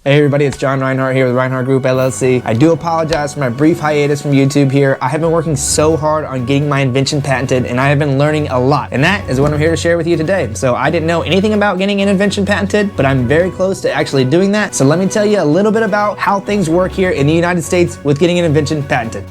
Hey everybody, it's John Reinhardt here with Reinhardt Group LLC. I do apologize for my brief hiatus from YouTube here. I have been working so hard on getting my invention patented, and I have been learning a lot. And that is what I'm here to share with you today. So I didn't know anything about getting an invention patented, but I'm very close to actually doing that. So let me tell you a little bit about how things work here in the United States with getting an invention patented.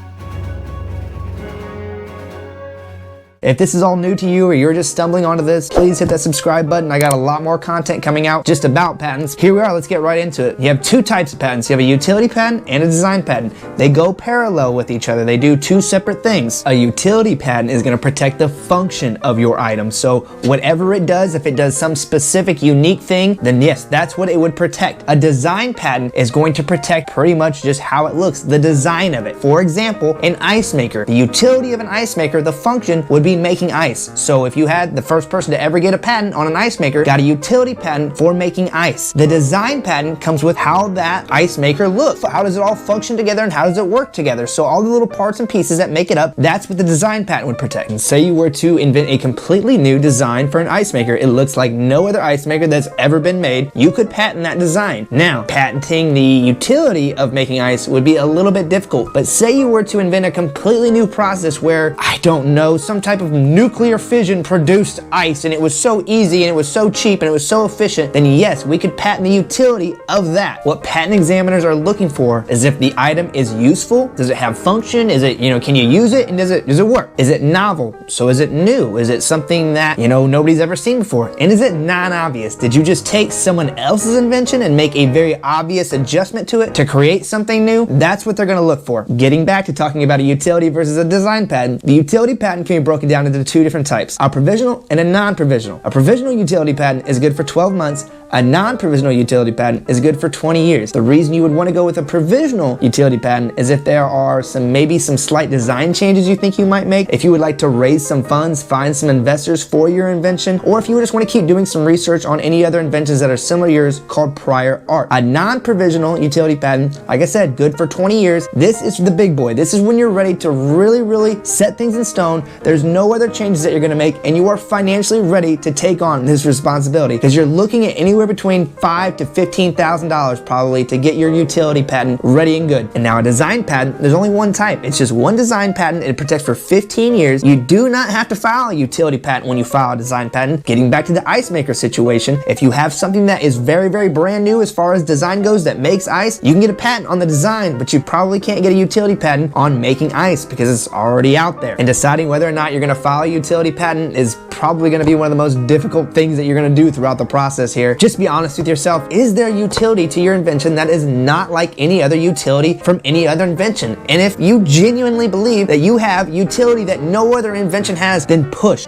If this is all new to you or you're just stumbling onto this, please hit that subscribe button. I got a lot more content coming out just about patents. Here we are, let's get right into it. You have two types of patents. You have a utility patent and a design patent. They go parallel with each other. They do two separate things. A utility patent is gonna protect the function of your item. So whatever it does, if it does some specific unique thing, then yes, that's what it would protect. A design patent is going to protect pretty much just how it looks, the design of it. For example, an ice maker. The utility of an ice maker, the function would be making ice. So if you had the first person to ever get a patent on an ice maker, got a utility patent for making ice. The design patent comes with how that ice maker looks. How does it all function together and how does it work together? So all the little parts and pieces that make it up, that's what the design patent would protect. And say you were to invent a completely new design for an ice maker. It looks like no other ice maker that's ever been made. You could patent that design. Now, patenting the utility of making ice would be a little bit difficult, but say you were to invent a completely new process where, I don't know, some type of nuclear fission produced ice and it was so easy and it was so cheap and it was so efficient, then yes, we could patent the utility of that. What patent examiners are looking for is if the item is useful, does it have function, is it, can you use it, and does it work? Is it novel? So is it new? Is it something that, nobody's ever seen before? And is it non-obvious? Did you just take someone else's invention and make a very obvious adjustment to it to create something new? That's what they're gonna look for. Getting back to talking about a utility versus a design patent, the utility patent can be broken down into two different types, a provisional and a non-provisional. A provisional utility patent is good for 12 months. A non-provisional utility patent is good for 20 years. The reason you would want to go with a provisional utility patent is if there are maybe some slight design changes you think you might make, if you would like to raise some funds, find some investors for your invention, or if you just want to keep doing some research on any other inventions that are similar to yours called prior art. A non-provisional utility patent, like I said, good for 20 years. This is the big boy. This is when you're ready to really set things in stone. There's no other changes that you're going to make, and you are financially ready to take on this responsibility because you're looking at anywhere between $5,000 to $15,000 probably to get your utility patent ready and good. And now a design patent, there's only one type. It's just one design patent. It protects for 15 years. You do not have to file a utility patent when you file a design patent. Getting back to the ice maker situation, if you have something that is very brand new as far as design goes that makes ice, you can get a patent on the design, but you probably can't get a utility patent on making ice because it's already out there. And deciding whether or not you're going to file a utility patent is probably going to be one of the most difficult things that you're going to do throughout the process here. Just be honest with yourself. Is there utility to your invention that is not like any other utility from any other invention? And if you genuinely believe that you have utility that no other invention has, then push.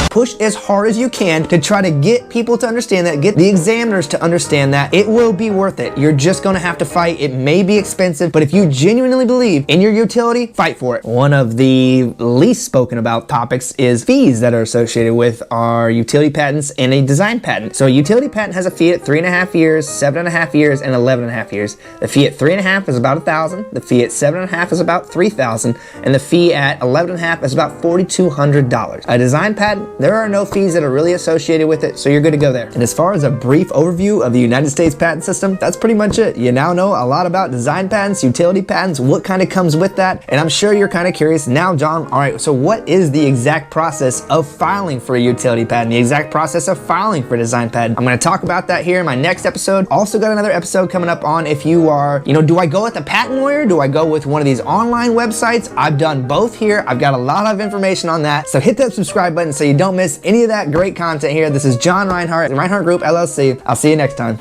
Push as hard as you can to try to get people to understand that, get the examiners to understand that it will be worth it. You're just gonna have to fight. It may be expensive, but if you genuinely believe in your utility, fight for it. One of the least spoken about topics is fees that are associated with our utility patents and a design patent. So a utility patent has a fee at 3.5 years, 7.5 years, and 11.5 years. The fee at 3.5 is about $1,000. The fee at 7.5 is about $3,000, and the fee at 11.5 is about $4,200. A design patent, there are no fees that are really associated with it, so you're good to go there. And as far as a brief overview of the United States patent system, that's pretty much it. You now know a lot about design patents, utility patents, what kind of comes with that, and I'm sure you're kind of curious. Now, John, all right, so what is the exact process of filing for a utility patent, the exact process of filing for a design patent? I'm going to talk about that here in my next episode. Also got another episode coming up on if you are, do I go with a patent lawyer? Do I go with one of these online websites? I've done both here. I've got a lot of information on that, so hit that subscribe button so you don't miss any of that great content here. This is John Reinhardt, Reinhardt Group LLC. I'll see you next time.